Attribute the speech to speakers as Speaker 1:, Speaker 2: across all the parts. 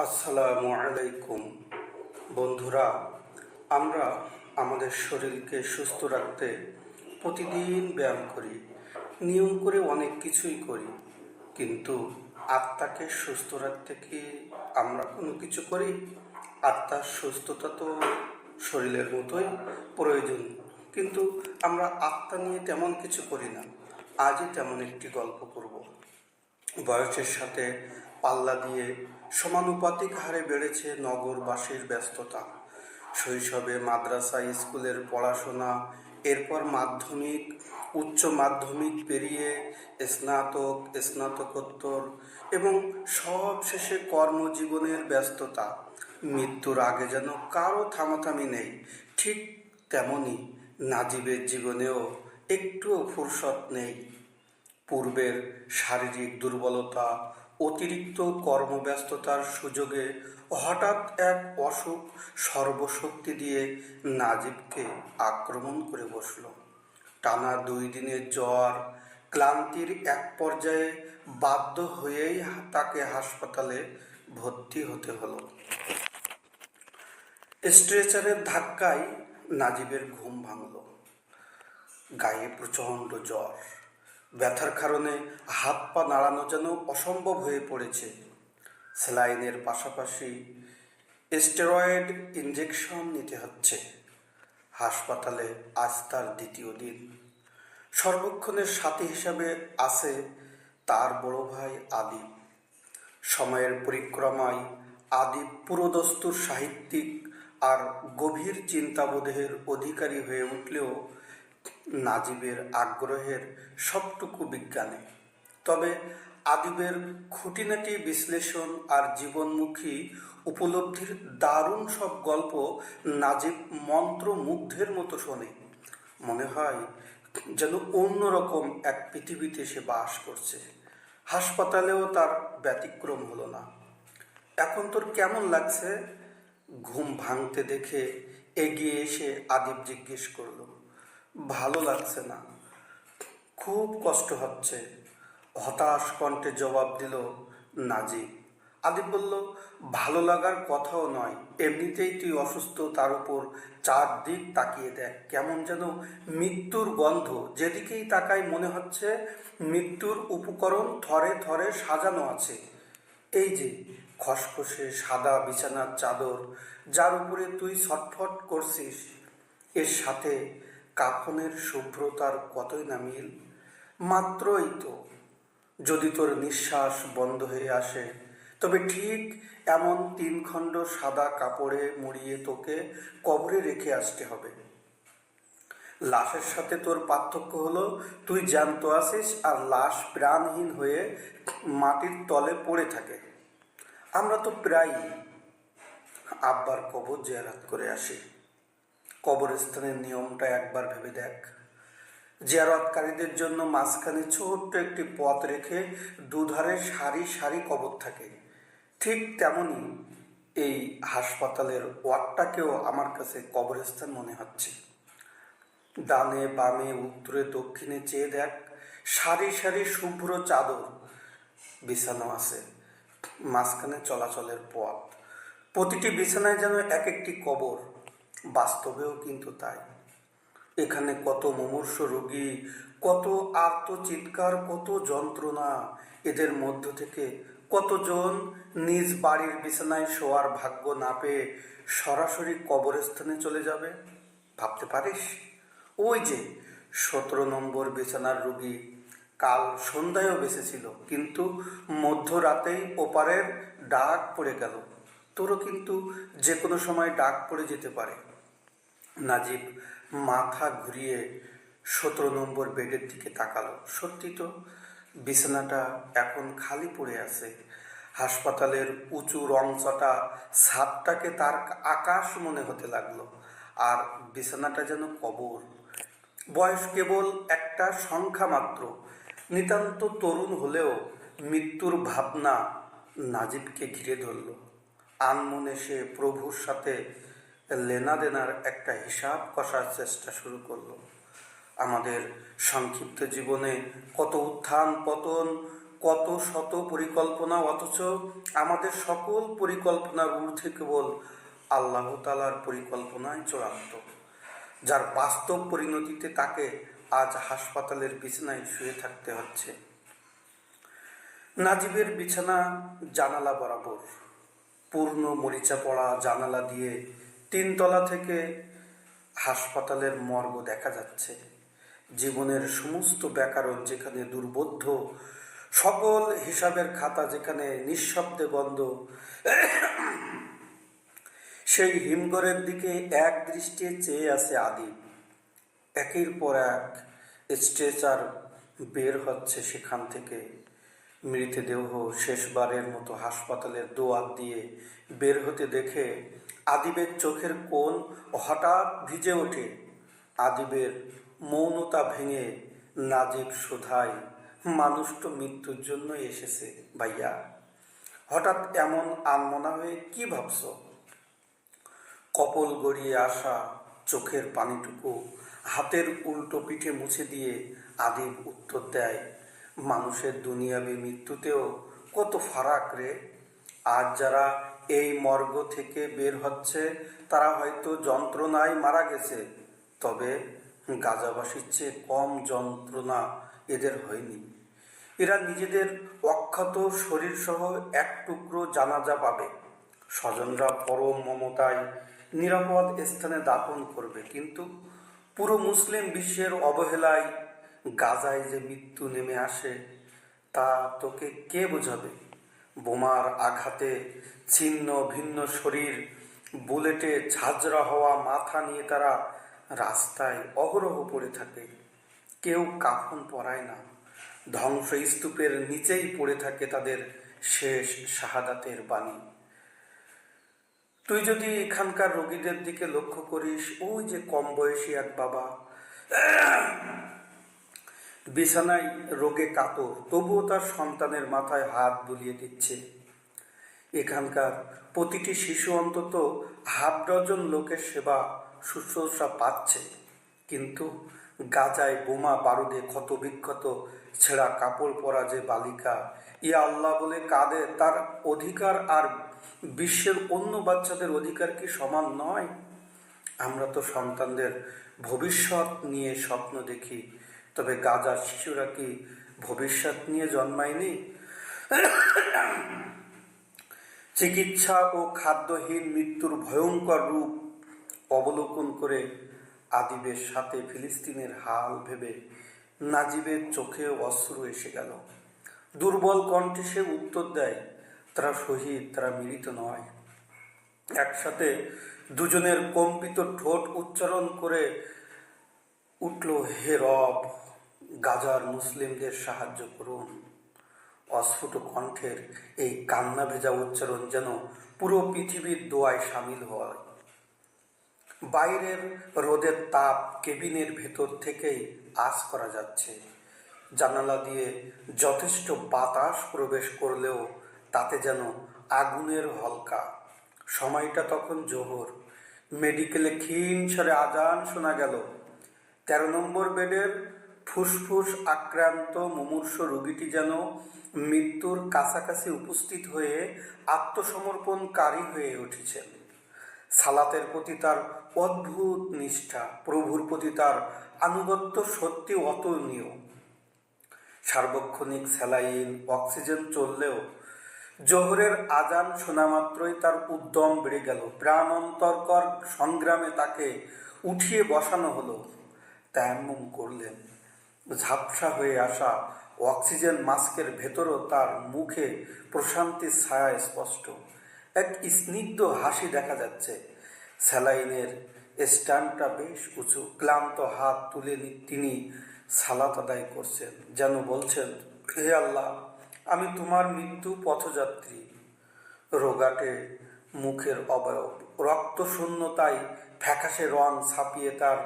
Speaker 1: আসসালামু আলাইকুম বন্ধুরা। আমরা আমাদের শরীরকে সুস্থ রাখতে প্রতিদিন ব্যায়াম করি, নিয়ম করে অনেক কিছুই করি, কিন্তু আত্মাকে সুস্থ রাখতে কি আমরা কোনো কিছু করি? আত্মার সুস্থতা তো শরীরের মতোই প্রয়োজন, কিন্তু আমরা আত্মা নিয়ে তেমন কিছু করি না। আজই তেমন একটি গল্প করব। বয়সের সাথে পাল্লা দিয়ে সমানুপাতিক হারে বেড়েছে নগরবাসীর ব্যস্ততা। শৈশবে মাদ্রাসা স্কুলের পড়াশোনা, এরপর মাধ্যমিক, উচ্চ মাধ্যমিক পেরিয়ে স্নাতক, স্নাতকোত্তর এবং সব শেষে কর্মজীবনের ব্যস্ততা। মৃত্যুর আগে যেন কারো থামাথামি নেই। ঠিক তেমনই নাজিবের জীবনেও একটুও ফুরসত নেই। পূর্বের শারীরিক দুর্বলতা, অতিরিক্ত কর্মব্যস্ততার সুযোগে হঠাৎ এক অসুখ সর্বশক্তি দিয়ে নাজিবকে আক্রমণ করে বসল। টানা 2 দিনের জ্বর, ক্লান্তির এক পর্যায়ে বাধ্য হয়েই তাকে হাসপাতালে ভর্তি হতে হলো। স্ট্রেচারের ধাক্কায় নাজিবের ঘুম ভাঙল। গায়ে প্রচণ্ড জ্বর, ব্যথার কারণে হাত পা নাড়ানো যেন অসম্ভব হয়ে পড়েছে। স্যালাইনের পাশাপাশি স্টেরয়েড ইনজেকশন নিতে হচ্ছে। হাসপাতালে আজ তার 2য় দিন। সর্বক্ষণের সাথী হিসাবে আছে তার বড় ভাই আদিব। সময়ের পরিক্রমায় আদিব পুরোদস্তুর সাহিত্যিক আর গভীর চিন্তাবোধের অধিকারী হয়ে উঠলেও নাজিবের আগ্রহের সবটুকু বিজ্ঞানে। তবে আদিবের খুঁটিনাটি বিশ্লেষণ আর জীবনমুখী উপলব্ধির দারুণ সব গল্প নাজিব মন্ত্রমুগ্ধের মতো শোনে। মনে হয় যেন অন্যরকম এক পৃথিবীতে সে বাস করছে। হাসপাতালেও তার ব্যতিক্রম হলো না। এখন তোর কেমন লাগছে? ঘুম ভাঙতে দেখে এগিয়ে এসে আদিব জিজ্ঞেস করলো। ভালো লাগছে না, খুব কষ্ট হচ্ছে, হতাশ কণ্ঠে জবাব দিল নাজিব। আদিব বলল, ভালো লাগার কথাও নয়, এমনিতেই তুই অসুস্থ, তার উপর চারদিক তাকিয়ে দেখ, কেমন যেন মৃত্যুর গন্ধ। যেদিকেই তাকাই মনে হচ্ছে মৃত্যুর উপকরণ থরে থরে সাজানো আছে। এই যে খসখসে সাদা বিছানার চাদর, যার উপরে তুই ছটফট করছিস, এর সাথে কাফনের শুভ্রতার কতই না মিল। মাত্রই তো। যদি তোর নিঃশ্বাস বন্ধ হয়ে আসে, তবে ঠিক এমন 3 খণ্ড সাদা কাপড়ে মুড়িয়ে তোকে কবরে রেখে আসতে হবে। লাশের সাথে তোর পার্থক্য হলো তুই জ্যান্ত আছিস আর লাশ প্রাণহীন হয়ে মাটির তলে পড়ে থাকে। আমরা তো প্রায়ই আব্বার কবর জিয়ারত করে আসি। কবরস্থানের নিয়মটা একবার ভেবে দেখ। জিয়ারতকারীদের জন্য মাঝখানে ছোট্ট একটি পথ রেখে দুধারে সারি সারি কবর থাকে। ঠিক তেমনই এই হাসপাতালের ওয়ার্ডটাকেও আমার কাছে কবরস্থান মনে হচ্ছে। ডানে বামে উত্তরে দক্ষিণে চেয়ে দেখ, সারি সারি শুভ্র চাদর বিছানো আছে, মাঝখানে চলাচলের পথ। প্রতিটি বিছানায় যেন এক একটি কবর। বাস্তবেও কিন্তু তাই। এখানে কত মুমূর্ষ রোগী, কত আর্তচিৎকার, কত যন্ত্রণা। এদের মধ্য থেকে কতজন নিজ বাড়ির বিছানায় শোয়ার ভাগ্য না পেয়ে সরাসরি কবরস্থানে চলে যাবে ভাবতে পারিস? ওই যে 17 নম্বর বিছানার রোগী কাল সন্ধ্যায়ও বেঁচেছিল, কিন্তু মধ্যরাতেই ওপারের ডাক পড়ে গেল। তোরও কিন্তু যে কোনো সময় ডাক পড়ে যেতে পারে। নাজিব মাথা ঘুরিয়ে 17 নম্বর বেডের দিকে তাকালো। সত্যি তো, বিছানাটা এখন খালি পড়ে আছে। হাসপাতালের উঁচু রংচটা ছাদটাকে তার আকাশ মনে হতে লাগলো, আর বিছানাটা যেন কবর। বয়স কেবল একটা সংখ্যা মাত্র। নিতান্ত তরুণ হলেও মৃত্যুর ভাবনা নাজিবকে ঘিরে ধরল। আনমনে সে প্রভুর সাথে লেনাদেনার একটা হিসাব কষার চেষ্টা শুরু করলো। আমাদের সংক্ষিপ্ত জীবনে কত উত্থান পতন, কত শত পরিকল্পনা, অথচ আমাদের সকল পরিকল্পনার ঊর্ধ্বে কেবল আল্লাহ তাআলার পরিকল্পনাই চূড়ান্ত, যার বাস্তব পরিণতিতে তাকে আজ হাসপাতালের বিছানায় শুয়ে থাকতে হচ্ছে। নাজিবের বিছানা জানালা বরাবর, পূর্ণ মরিচা পড়া জানালা দিয়ে 3 তলা থেকে হাসপাতালের মর্গ দেখা যাচ্ছে। জীবনের সমস্ত ব্যাকরণ যেখানে দুর্বোধ্য, সকল হিসাবের খাতা যেখানে নিঃশব্দে বন্ধ, সেই হিমঘরের দিকে এক দৃষ্টিতে চেয়ে আছে আদিব। একের পর এক স্ট্রেচার বের হচ্ছে সেখান থেকে। মৃতদেহ শেষবারের মতো হাসপাতালের দুয়ার দিয়ে বের হতে দেখে আদিবের চোখের কোণ হঠাৎ ভিজে ওঠে। আদিবের মৌনতা ভেঙে নাজিব শোধায়, মানুষ তো মৃত্যুর জন্য এসেছে ভাইয়া, হঠাৎ এমন আনমনা হয়ে কি ভাবছ? কপল গড়িয়ে আসা চোখের পানিটুকু হাতের উল্টো পিঠে মুছে দিয়ে আদিব উত্তর দেয়, মানুষের দুনিয়াবি মৃত্যুতেও কত ফারাক রে। আজ যারা এই মর্গ থেকে বের হচ্ছে তারা হয়তো যন্ত্রণায় মারা গেছে, তবে গাজাবাসীর চেয়ে কম যন্ত্রণা এদের হয়নি। এরা নিজেদের অক্ষত শরীরসহ এক টুকরো জানাজা পাবে, স্বজনরা পরম মমতায় নিরাপদ স্থানে দাফন করবে। কিন্তু পুরো মুসলিম বিশ্বের অবহেলায় গাজায় যে মৃত্যু নেমে আসে তা তোকে কে বোঝাবে? বোমার আঘাতে ছিন্ন ভিন্ন শরীর, বুলেটে ঝাঁঝরা হওয়া মাথা নিয়ে তারা রাস্তায় অহরহ পড়ে থাকে। কেউ কাফন পরায় না, ধ্বংসস্তূপের নিচেই পড়ে থাকে তাদের শেষ শাহাদাতের বাণী। তুই যদি এখানকার রোগীদের দিকে লক্ষ্য করিস, ওই যে কম বয়সী এক বাবা বিছানায় রোগে কাতর, তবুও তার সন্তানের মাথায় হাত বুলিয়ে দিচ্ছে। এখানকার প্রতিটি শিশু অন্তত হাফ ডজন লোকের সেবা শুশ্রূষা পাচ্ছে। কিন্তু গাজায় বোমা বারুদে ক্ষতবিক্ষত ছেঁড়া কাপড় পরা যে বালিকা ইয়া আল্লাহ বলে কাঁদে, তার অধিকার আর বিশ্বের অন্য বাচ্চাদের অধিকার কি সমান নয়? আমরা তো সন্তানদের ভবিষ্যৎ নিয়ে স্বপ্ন দেখি, তবে গাজার শিশুরা কি ভবিষ্যৎ নিয়ে জন্মায়নি? চিকিৎসা ও খাদ্যহীন মৃত্যুর ভয়ঙ্কর রূপ অবলোকন করে আদিবের সাথে ফিলিস্তিনের হাল ভেবে নাজিবের চোখে অশ্রু এসে গেল। দুর্বল কণ্ঠে সে উত্তর দেয়, তারা শহীদ, তারা মৃত নয়। একসাথে দুজনের কম্পিত ঠোঁট উচ্চারণ করে উঠল, হে রব, গাজার মুসলিমদের সাহায্য করুন। অস্ফুট কণ্ঠের এই কান্না ভেজা উচ্চারণ যেন পুরো পৃথিবীর দোয়ায় সামিল হয়। বাইরের রোদের তাপ কেবিনের ভেতর থেকেই আঁচ করা যাচ্ছে। জানালা দিয়ে যথেষ্ট বাতাস প্রবেশ করলেও তাতে যেন আগুনের হলকা। সময়টা তখন জোহর। মেডিকেলে ক্ষীণ স্বরে আজান শোনা গেল। 13 নম্বর বেডের ফুসফুস আক্রান্ত মুমূর্ষ রোগীটি যেন মৃত্যুর কাছাকাছি উপস্থিত হয়ে আত্মসমর্পণকারী হয়ে উঠেছেন। সালাতের প্রতি তার অদ্ভুত নিষ্ঠা, প্রভুর প্রতি তার আনুগত্য সত্যি অতুলনীয়। সার্বক্ষণিক স্যালাইন, অক্সিজেন চললেও জোহরের আজান শোনা মাত্রই তার উদ্যম বেড়ে গেল। প্রাণ অন্তরকর সংগ্রামে তাকে উঠিয়ে বসানো হলো। তায়াম্মুম করলেন। ঝাপসা হয়ে আসা অক্সিজেন মাস্কের ভেতরও তার মুখে প্রশান্তির ছায়া স্পষ্ট। এক স্নিগ্ধ হাসি দেখা যাচ্ছে। স্যালাইনের স্ট্যান্ডটা বেশ উঁচু। ক্লান্ত হাত তুলে তিনি সালাত আদায় করছেন, যেন বলছেন, হে আল্লাহ, আমি তোমার মৃত্যু পথযাত্রী। রোগাটে মুখের অবয়ব, রক্তশূন্যতায় ফ্যাকাশে রং ছাপিয়ে তার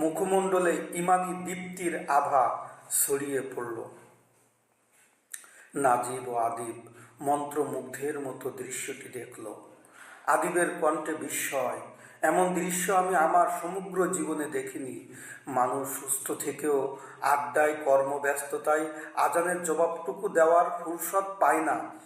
Speaker 1: মুখমণ্ডলে ইমানি দীপ্তির আভা ছড়িয়ে পড়ল। নাজিব ও আদিব মন্ত্রমুগ্ধের মতো দৃশ্যটি দেখল। আদিবের কণ্ঠে বিস্ময়, এমন দৃশ্য আমি আমার সমগ্র জীবনে দেখিনি। মানুষ সুস্থ থেকেও আড্ডায়, কর্মব্যস্ততায় আজানের জবাবটুকু দেওয়ার ফুরসত পায় না।